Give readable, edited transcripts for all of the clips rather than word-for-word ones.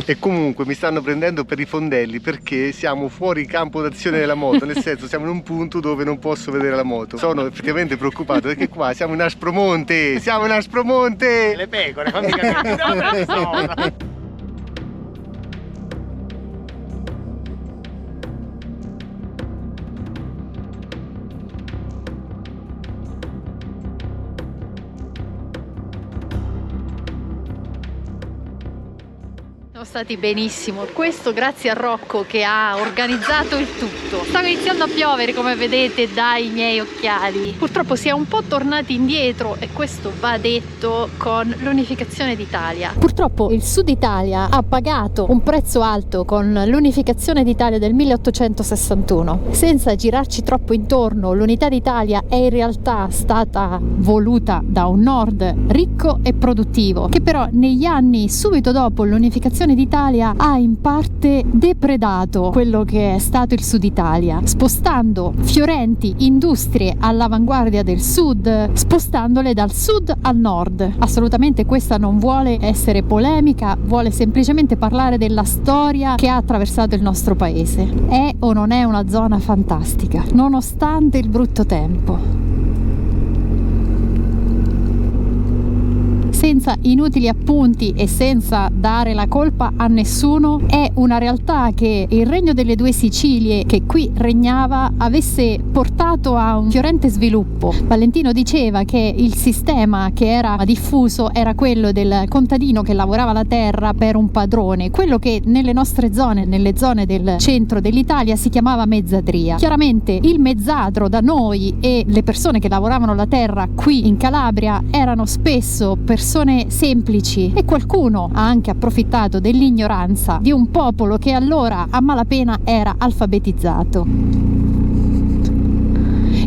E comunque mi stanno prendendo per i fondelli perché siamo fuori campo d'azione della moto, nel senso siamo in un punto dove non posso vedere la moto. Sono effettivamente preoccupato perché qua siamo in Aspromonte, siamo in Aspromonte! Le pecore, fammi capire. Siamo stati benissimo, questo grazie a Rocco che ha organizzato il tutto. Stava iniziando a piovere come vedete dai miei occhiali. Purtroppo si è un po' tornati indietro e questo va detto con l'unificazione d'Italia. Purtroppo il Sud Italia ha pagato un prezzo alto con l'unificazione d'Italia del 1861. Senza girarci troppo intorno, l'unità d'Italia è in realtà stata voluta da un nord ricco e produttivo, che però negli anni subito dopo l'unificazione d'Italia ha in parte depredato quello che è stato il Sud Italia, spostando fiorenti industrie all'avanguardia del sud, spostandole dal sud al nord. Assolutamente questa non vuole essere polemica, vuole semplicemente parlare della storia che ha attraversato il nostro paese. È o non è una zona fantastica, nonostante il brutto tempo? Senza inutili appunti e senza dare la colpa a nessuno, è una realtà che il regno delle due Sicilie che qui regnava avesse portato a un fiorente sviluppo. Valentino diceva che il sistema che era diffuso era quello del contadino che lavorava la terra per un padrone, quello che nelle nostre zone, nelle zone del centro dell'Italia si chiamava mezzadria. Chiaramente il mezzadro da noi e le persone che lavoravano la terra qui in Calabria erano spesso persone semplici e qualcuno ha anche approfittato dell'ignoranza di un popolo che allora a malapena era alfabetizzato.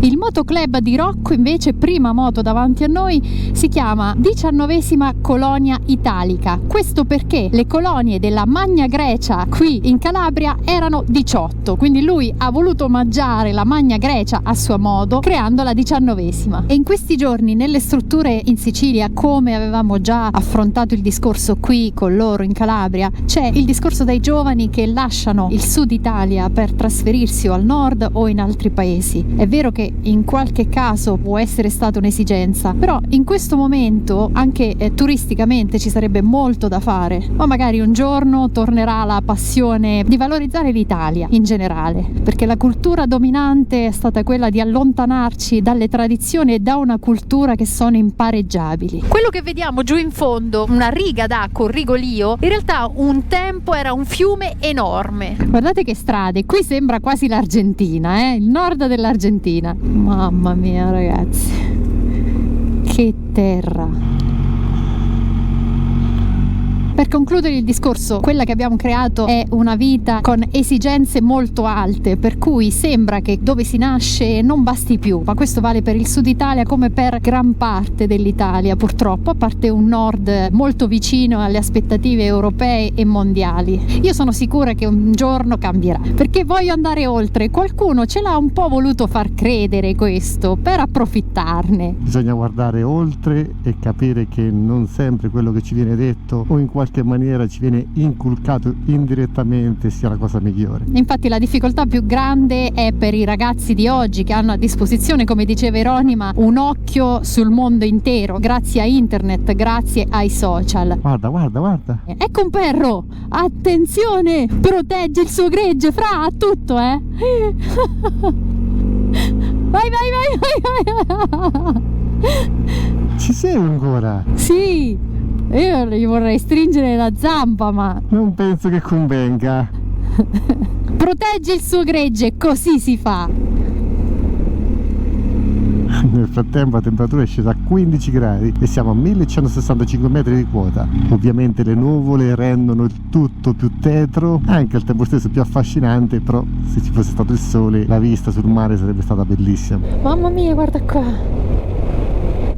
Il motoclub di Rocco invece, prima moto davanti a noi, si chiama 19ª Colonia Italica. Questo perché le colonie della Magna Grecia qui in Calabria erano 18, quindi lui ha voluto omaggiare la Magna Grecia a suo modo creando la 19ª. E in questi giorni nelle strutture in Sicilia, come avevamo già affrontato il discorso qui con loro in Calabria, c'è il discorso dei giovani che lasciano il sud Italia per trasferirsi o al nord o in altri paesi. È vero che in qualche caso può essere stata un'esigenza, però in questo momento anche turisticamente ci sarebbe molto da fare, ma magari un giorno tornerà la passione di valorizzare l'Italia in generale, perché la cultura dominante è stata quella di allontanarci dalle tradizioni e da una cultura che sono impareggiabili. Quello che vediamo giù in fondo, una riga d'acqua, un rigolio, in realtà un tempo era un fiume enorme. Guardate che strade, qui sembra quasi l'Argentina, il nord dell'Argentina. Mamma mia ragazzi, che terra! Per concludere il discorso, quella che abbiamo creato è una vita con esigenze molto alte, per cui sembra che dove si nasce non basti più, ma questo vale per il sud Italia come per gran parte dell'Italia purtroppo, a parte un nord molto vicino alle aspettative europee e mondiali. Io sono sicura che un giorno cambierà, perché voglio andare oltre. Qualcuno ce l'ha un po' voluto far credere questo per approfittarne. Bisogna guardare oltre e capire che non sempre quello che ci viene detto o in qualche maniera ci viene inculcato indirettamente sia la cosa migliore. Infatti la difficoltà più grande è per i ragazzi di oggi che hanno a disposizione, come diceva Eronima, un occhio sul mondo intero grazie a internet, grazie ai social. Guarda, guarda, guarda. Ecco un perro, attenzione, protegge il suo gregge, fra, ha tutto, Vai, vai, vai, vai, vai. Ci sei ancora? Sì. Io gli vorrei stringere la zampa, ma non penso che convenga. Protegge il suo gregge, così si fa. Nel frattempo la temperatura è scesa a 15 gradi e siamo a 1165 metri di quota. Ovviamente le nuvole rendono il tutto più tetro, anche al tempo stesso più affascinante, però se ci fosse stato il sole la vista sul mare sarebbe stata bellissima. Mamma mia, guarda qua.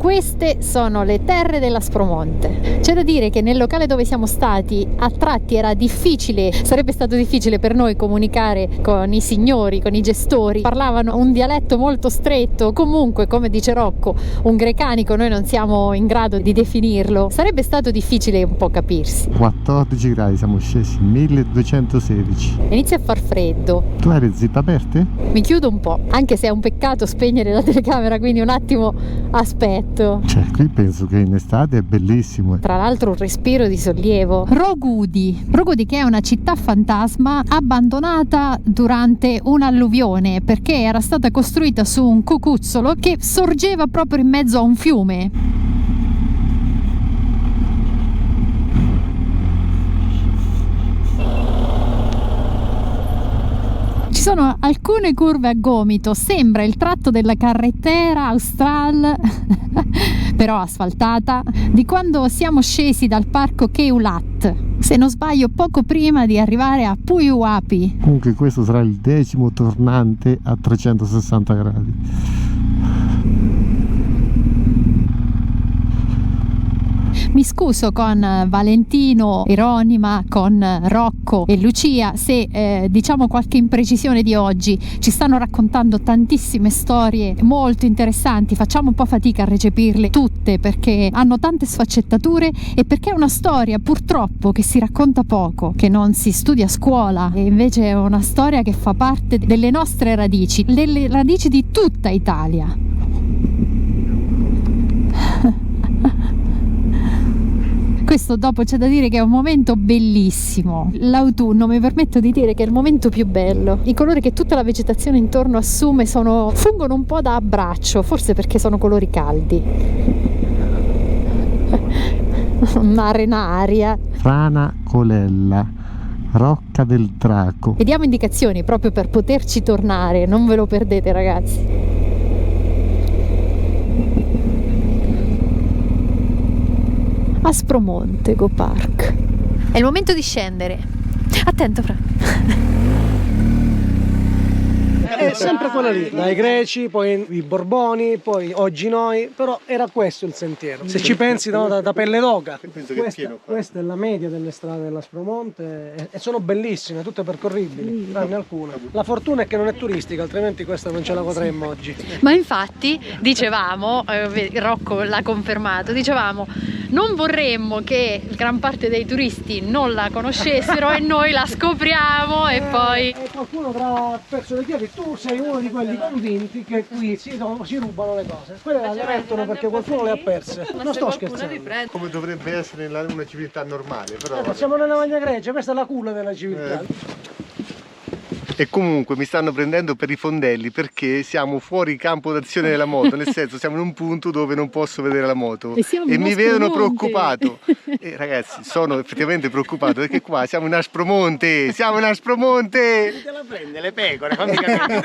queste sono le terre dell'Aspromonte. C'è da dire che nel locale dove siamo stati a tratti era difficile, sarebbe stato difficile per noi comunicare con i signori, con i gestori, parlavano un dialetto molto stretto, comunque come dice Rocco un grecanico, noi non siamo in grado di definirlo, sarebbe stato difficile un po' capirsi. 14 gradi siamo scesi, 1216. Inizia a far freddo. Tu hai le zip aperte? Mi chiudo un po', anche se è un peccato spegnere la telecamera, quindi un attimo aspetto. Cioè, qui penso che in estate è bellissimo. Tra l'altro un respiro di sollievo. Rogudi che è una città fantasma abbandonata durante un'alluvione perché era stata costruita su un cucuzzolo che sorgeva proprio in mezzo a un fiume. Ci sono alcune curve a gomito, sembra il tratto della carretera Austral però asfaltata di quando siamo scesi dal parco Keulat, se non sbaglio poco prima di arrivare a Puyuapi. Comunque questo sarà il 10° tornante a 360 gradi. Mi scuso con Valentino, Eronima, con Rocco e Lucia se diciamo qualche imprecisione di oggi. Ci stanno raccontando tantissime storie molto interessanti, facciamo un po' fatica a recepirle tutte perché hanno tante sfaccettature e perché è una storia purtroppo che si racconta poco, che non si studia a scuola, e invece è una storia che fa parte delle nostre radici, delle radici di tutta Italia. Questo dopo c'è da dire che è un momento bellissimo. L'autunno, mi permetto di dire che è il momento più bello. I colori che tutta la vegetazione intorno assume fungono un po' da abbraccio, forse perché sono colori caldi. Un'arenaria. Frana Colella, Rocca del Draco. E diamo indicazioni proprio per poterci tornare, non ve lo perdete ragazzi. Aspromonte Go Park. È il momento di scendere. Attento, Fra. È sempre quella lì, dai greci, poi i Borboni, poi oggi noi, però era questo il sentiero. Se ci pensi da pelle d'oca, questa è la media delle strade dell'Aspromonte e sono bellissime, tutte percorribili, tranne alcune. La fortuna è che non è turistica, altrimenti questa non ce la godremmo oggi. Ma infatti dicevamo, Rocco l'ha confermato, dicevamo non vorremmo che gran parte dei turisti non la conoscessero e noi la scopriamo e poi... E qualcuno avrà perso le chiavi, tu sei uno di quelli convinti che qui si rubano le cose. Quelle le mettono perché qualcuno le ha perse. Non sto scherzando. Come dovrebbe essere in una civiltà normale, però... Siamo nella Magna Grecia, questa è la culla della civiltà. E comunque mi stanno prendendo per i fondelli perché siamo fuori campo d'azione della moto, nel senso siamo in un punto dove non posso vedere la moto e mi vedono preoccupato. E ragazzi, sono effettivamente preoccupato perché qua siamo in Aspromonte, siamo in Aspromonte! Chi te la prende? Le pecore, fammi capire,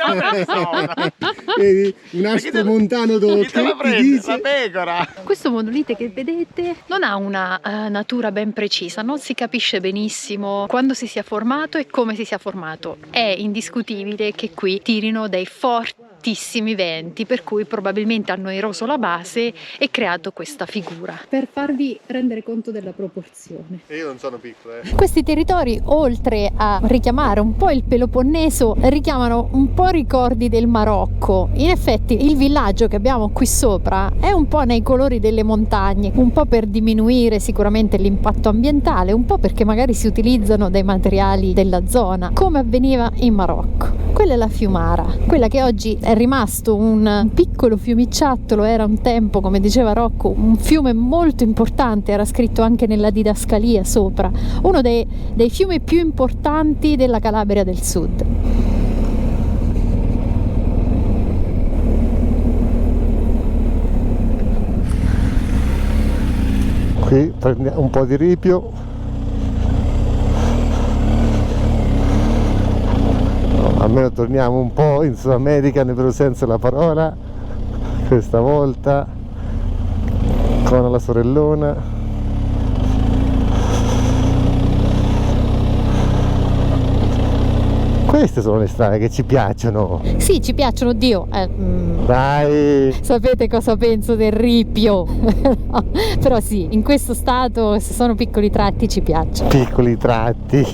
Un aspromontano dopo chi te la prende? La pecora! Questo monolite che vedete non ha una natura ben precisa, non si capisce benissimo quando si sia formato e come si sia formato. È indiscutibile che qui tirino dei fortissimi venti, per cui probabilmente hanno eroso la base e creato questa figura. Per farvi rendere conto della proporzione. E io non sono piccolo, Questi territori, oltre a richiamare un po' il Peloponneso, richiamano un po' ricordi del Marocco. In effetti il villaggio che abbiamo qui sopra è un po' nei colori delle montagne, un po' per diminuire sicuramente l'impatto ambientale, un po' perché magari si utilizzano dei materiali della zona, come avveniva in Marocco. Quella è la Fiumara, quella che oggi è rimasto un piccolo fiumicciattolo, era un tempo, come diceva Rocco, un fiume molto importante, era scritto anche nella didascalia sopra, uno dei fiumi più importanti della Calabria del Sud. Qui prendiamo un po' di ripio. Almeno torniamo un po' in Sud America nel vero senso della parola, questa volta con la sorellona. Queste sono le strade che ci piacciono. Sì, ci piacciono, Dio. Dai! Sapete cosa penso del ripio? No, però sì, in questo stato, se sono piccoli tratti, ci piacciono. Piccoli tratti.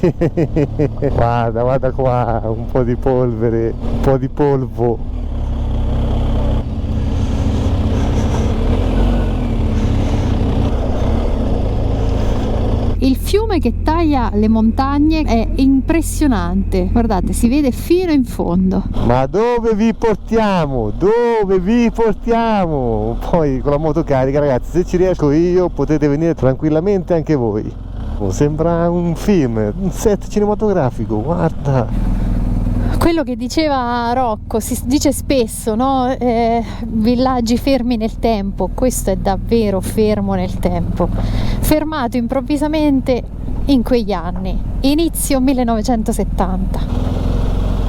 Guarda qua, un po' di polvere, un po' di polvo. Il fiume che taglia le montagne è impressionante, guardate, si vede fino in fondo. Ma dove vi portiamo? Dove vi portiamo? Poi con la motocarica, ragazzi, se ci riesco io potete venire tranquillamente anche voi. Sembra un film, un set cinematografico, guarda. Quello che diceva Rocco, si dice spesso, no? Villaggi fermi nel tempo. Questo è davvero fermo nel tempo, fermato improvvisamente in quegli anni, inizio 1970,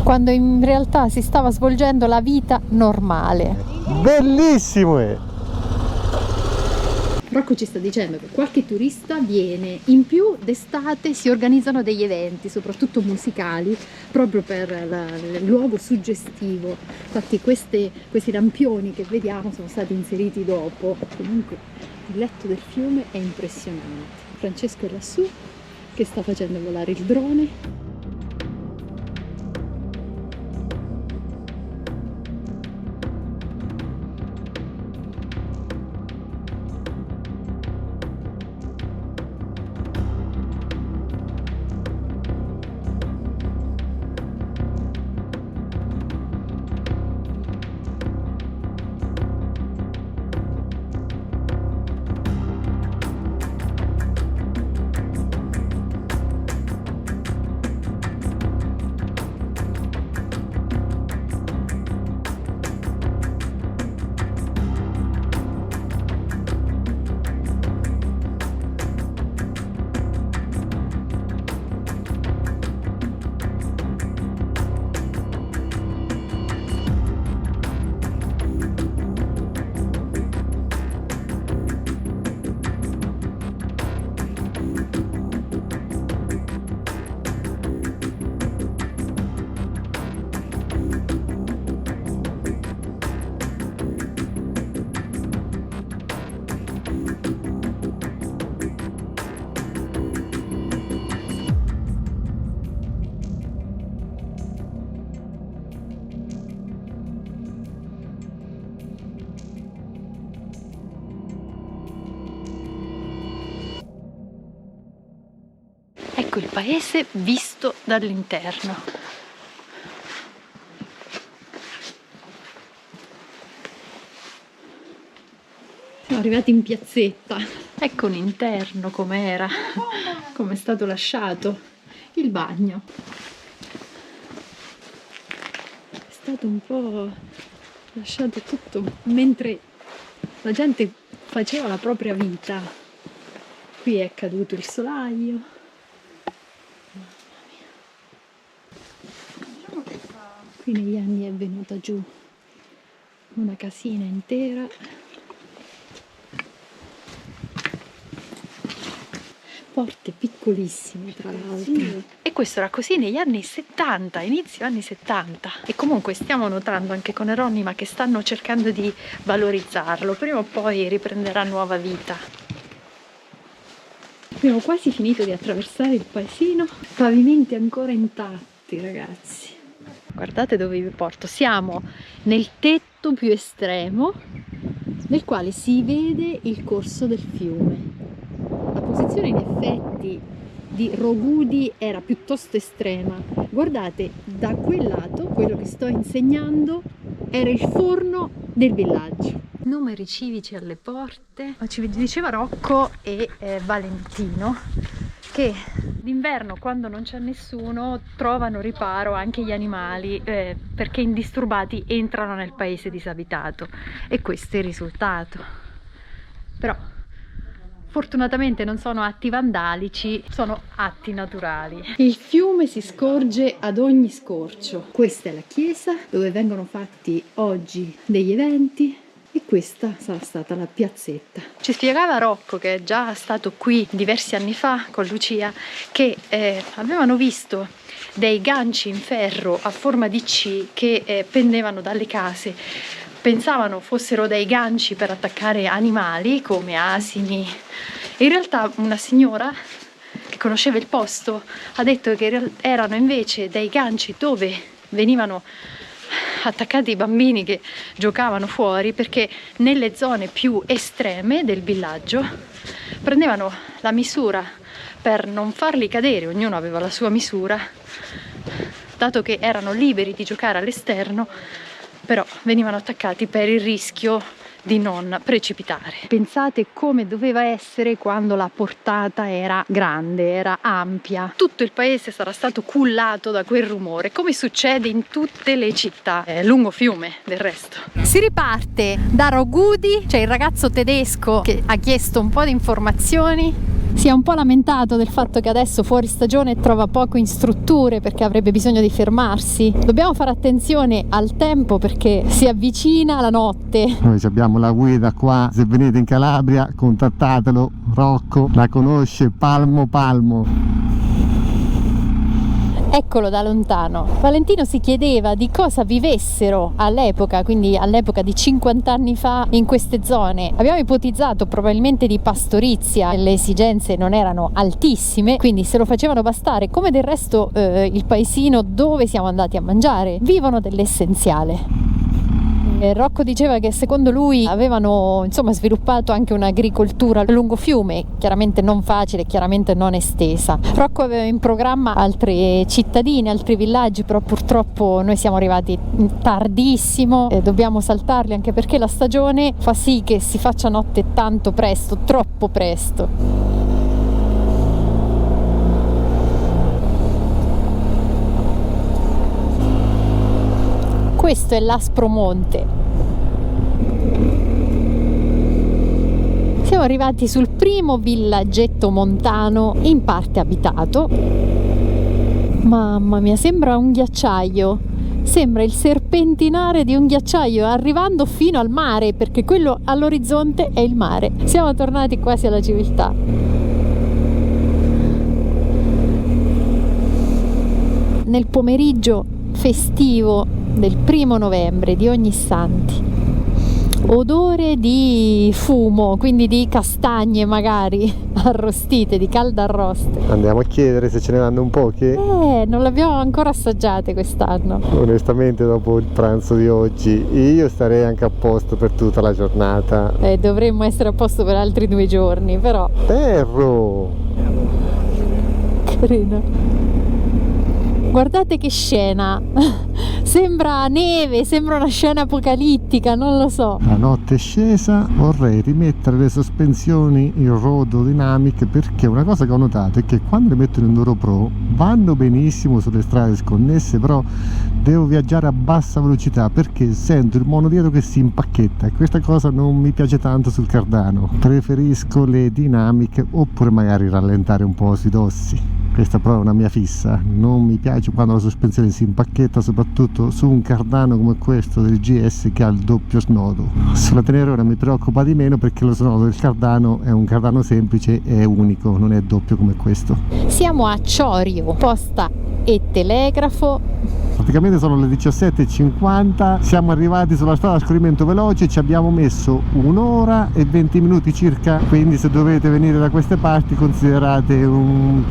quando in realtà si stava svolgendo la vita normale. Bellissimo! Rocco ci sta dicendo che qualche turista viene, in più d'estate si organizzano degli eventi, soprattutto musicali, proprio per il luogo suggestivo. Infatti questi lampioni che vediamo sono stati inseriti dopo. Comunque il letto del fiume è impressionante. Francesco è lassù che sta facendo volare il drone. Ecco il paese visto dall'interno. Siamo arrivati in piazzetta. Ecco un interno com'era, come è stato lasciato. Il bagno. È stato un po' lasciato tutto mentre la gente faceva la propria vita. Qui è caduto il solaio. Qui negli anni è venuta giù una casina intera. Porte piccolissime tra l'altro. Sì. E questo era così negli anni 70, inizio anni 70. E comunque stiamo notando anche con Eronima che stanno cercando di valorizzarlo. Prima o poi riprenderà nuova vita. Abbiamo quasi finito di attraversare il paesino. Pavimenti ancora intatti, ragazzi. Guardate dove vi porto, siamo nel tetto più estremo nel quale si vede il corso del fiume. La posizione in effetti di Rogudi era piuttosto estrema. Guardate, da quel lato, quello che sto insegnando, era il forno del villaggio. Numeri civici alle porte. Ci diceva Rocco e Valentino che d'inverno, quando non c'è nessuno, trovano riparo anche gli animali perché indisturbati entrano nel paese disabitato, e questo è il risultato. Però fortunatamente non sono atti vandalici, sono atti naturali. Il fiume si scorge ad ogni scorcio. Questa è la chiesa dove vengono fatti oggi degli eventi. E questa sarà stata la piazzetta. Ci spiegava Rocco, che è già stato qui diversi anni fa con Lucia, che avevano visto dei ganci in ferro a forma di C che pendevano dalle case. Pensavano fossero dei ganci per attaccare animali come asini. In realtà una signora che conosceva il posto ha detto che erano invece dei ganci dove venivano attaccati i bambini che giocavano fuori, perché nelle zone più estreme del villaggio prendevano la misura per non farli cadere, ognuno aveva la sua misura, dato che erano liberi di giocare all'esterno, però venivano attaccati per il rischio di non precipitare. Pensate come doveva essere quando la portata era grande, era ampia. Tutto il paese sarà stato cullato da quel rumore, come succede in tutte le città, lungo fiume del resto. Si riparte da Rogudi, c'è il ragazzo tedesco che ha chiesto un po' di informazioni. Si è un po' lamentato del fatto che adesso fuori stagione trova poco in strutture perché avrebbe bisogno di fermarsi. Dobbiamo fare attenzione al tempo perché si avvicina la notte. Noi abbiamo la guida qua, se venite in Calabria contattatelo, Rocco la conosce palmo palmo. Eccolo da lontano. Valentino si chiedeva di cosa vivessero all'epoca, quindi all'epoca di 50 anni fa in queste zone. Abbiamo ipotizzato probabilmente di pastorizia, le esigenze non erano altissime, quindi se lo facevano bastare, come del resto il paesino dove siamo andati a mangiare. Vivono dell'essenziale. Rocco diceva che secondo lui avevano sviluppato anche un'agricoltura lungo fiume, chiaramente non facile, chiaramente non estesa. Rocco aveva in programma altre cittadine, altri villaggi, però purtroppo noi siamo arrivati tardissimo e dobbiamo saltarli anche perché la stagione fa sì che si faccia notte tanto presto, troppo presto. Questo è l'Aspromonte. Siamo arrivati sul primo villaggetto montano in parte abitato. Mamma mia, sembra un ghiacciaio. Sembra il serpentinare di un ghiacciaio arrivando fino al mare, perché quello all'orizzonte è il mare. Siamo tornati quasi alla civiltà. Nel pomeriggio festivo del 1° novembre di Ognissanti, odore di fumo, quindi di castagne magari arrostite, di caldarroste. Andiamo a chiedere se ce ne vanno un po', che non le abbiamo ancora assaggiate quest'anno. Onestamente dopo il pranzo di oggi io starei anche a posto per tutta la giornata. Dovremmo essere a posto per altri 2 giorni, però Perro! carino. Guardate che scena, sembra neve, sembra una scena apocalittica, non lo so. La notte è scesa, vorrei rimettere le sospensioni in rododinamiche, perché una cosa che ho notato è che quando le metto in Enduro Pro vanno benissimo sulle strade sconnesse, però devo viaggiare a bassa velocità perché sento il mono dietro che si impacchetta e questa cosa non mi piace tanto sul Cardano. Preferisco le dinamiche oppure magari rallentare un po' sui dossi. Questa però è una mia fissa, non mi piace quando la sospensione si impacchetta, soprattutto su un Cardano come questo del GS che ha il doppio snodo. Sulla Tenerona mi preoccupa di meno perché lo snodo del Cardano è un Cardano semplice e è unico, non è doppio come questo. Siamo a Ciorio, posta e telegrafo. Praticamente sono le 17:50, siamo arrivati sulla strada a scorrimento veloce, ci abbiamo messo 1 ora e 20 minuti circa, quindi se dovete venire da queste parti considerate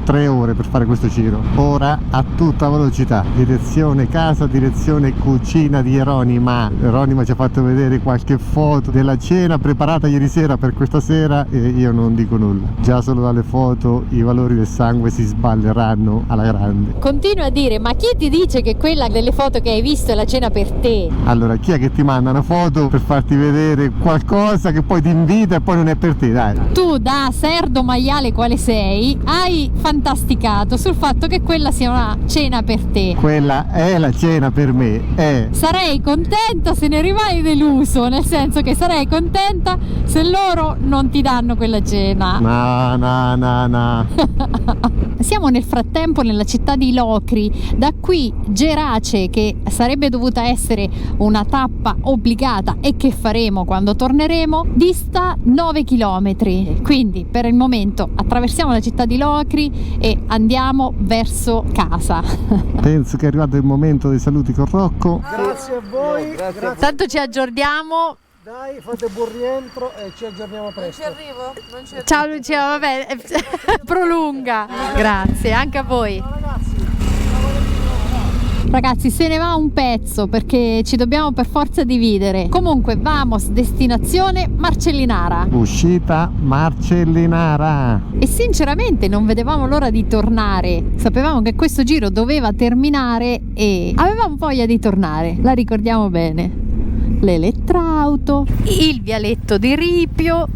3 ore per fare questo giro. Ora a tutta velocità, direzione casa, direzione cucina di Eronima. Eronima ci ha fatto vedere qualche foto della cena preparata ieri sera per questa sera e io non dico nulla, già solo dalle foto i valori del sangue si sballeranno alla grande. Continua a dire, ma chi ti dice che quella delle foto che hai visto è la cena per te? Allora, chi è che ti manda una foto per farti vedere qualcosa che poi ti invita e poi non è per te, dai? Tu, da serdo maiale quale sei, hai fantasticato sul fatto che quella sia una cena per te. Quella è la cena per me, Sarei contenta se ne rimani deluso, nel senso che sarei contenta se loro non ti danno quella cena. No. Siamo nel frattempo nella città di Locri, da qui Gerace, che sarebbe dovuta essere una tappa obbligata e che faremo quando torneremo, dista 9 km. Quindi per il momento attraversiamo la città di Locri e andiamo verso casa. Penso che è arrivato il momento dei saluti con Rocco. Grazie a voi. Grazie. Tanto ci aggiorniamo. Dai, fate buon rientro e ci aggiorniamo presto. Non ci arrivo? Non ci arrivo. Ciao Lucia, vabbè, prolunga. Grazie, anche a voi. Ragazzi, se ne va un pezzo perché ci dobbiamo per forza dividere. Comunque, vamos, destinazione Marcellinara. Uscita Marcellinara. E sinceramente non vedevamo l'ora di tornare. Sapevamo che questo giro doveva terminare e avevamo voglia di tornare. La ricordiamo bene. L'elettrauto, il vialetto di Ripio.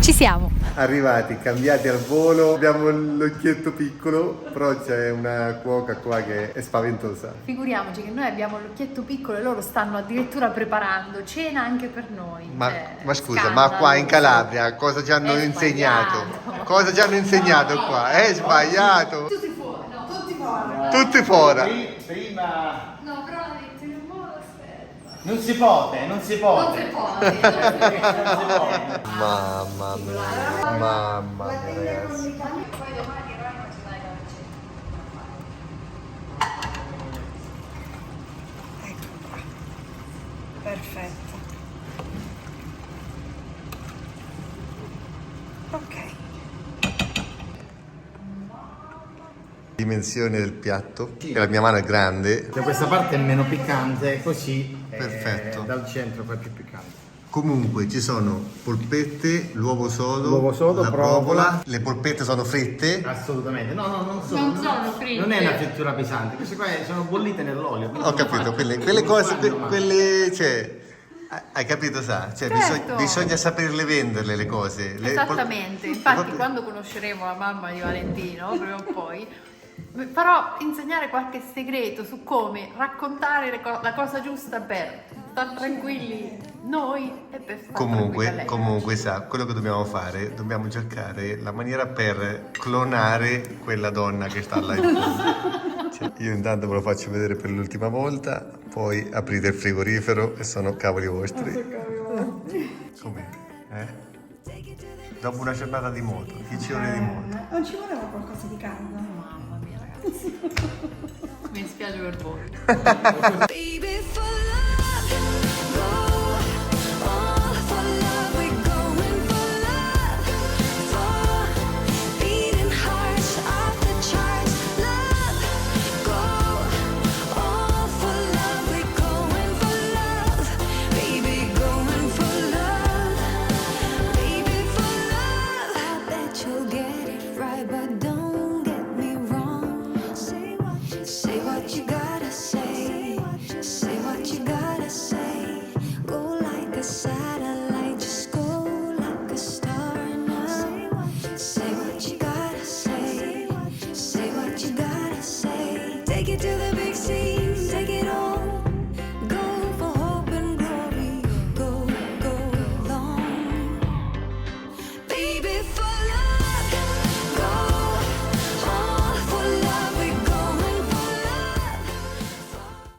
Ci siamo. Arrivati, cambiati al volo, abbiamo l'occhietto piccolo, però c'è una cuoca qua che è spaventosa. Figuriamoci che noi abbiamo l'occhietto piccolo e loro stanno addirittura preparando cena anche per noi. Ma scusa, ma qua in Calabria cosa ci hanno insegnato? Cosa ci hanno insegnato qua? È sbagliato! Tutti fuori, no, tutti fuori. Tutti fuori! Prima... No, però la detto in un modo, aspetta. Non si può. Non si può. Mamma mia, mamma mia ragazzi. Perfetto. Ok. Dimensione del piatto, che la mia mano è grande. Da questa parte è meno piccante, così Perfetto. dal centro poi è più piccante. Comunque ci sono polpette, l'uovo sodo, la provola. le polpette sono fritte. Assolutamente, no, non sono fritte. Non è una frittura pesante, queste qua sono bollite nell'olio. Ho capito, quelle cose, quelle, cioè, hai capito sa? Cioè, Certo. bisogna saperle venderle le cose. Esattamente, infatti quando conosceremo la mamma di Valentino, prima o poi, farò insegnare qualche segreto su come raccontare la cosa giusta per star tranquilli noi e per far tranquilla lei. Comunque sa, quello che dobbiamo fare, dobbiamo cercare la maniera per clonare quella donna che sta là in fondo. Cioè, io intanto ve lo faccio vedere per l'ultima volta, poi aprite il frigorifero e sono cavoli vostri. Come? Dopo una giornata di moto, 10 ore di moto. Non ci voleva qualcosa di caldo? Mamma mia ragazzi, mi dispiace per voi. Baby, for love, go all for love, we're going for love, for beating hearts off the charts, love, go all for love, we're going for love, baby, going for love, I bet you'll get it right, but don't get me wrong, say what you gotta say, say what you gotta say, go like a satellite, just go like a star now, say what you gotta say, say what you gotta say, take it to the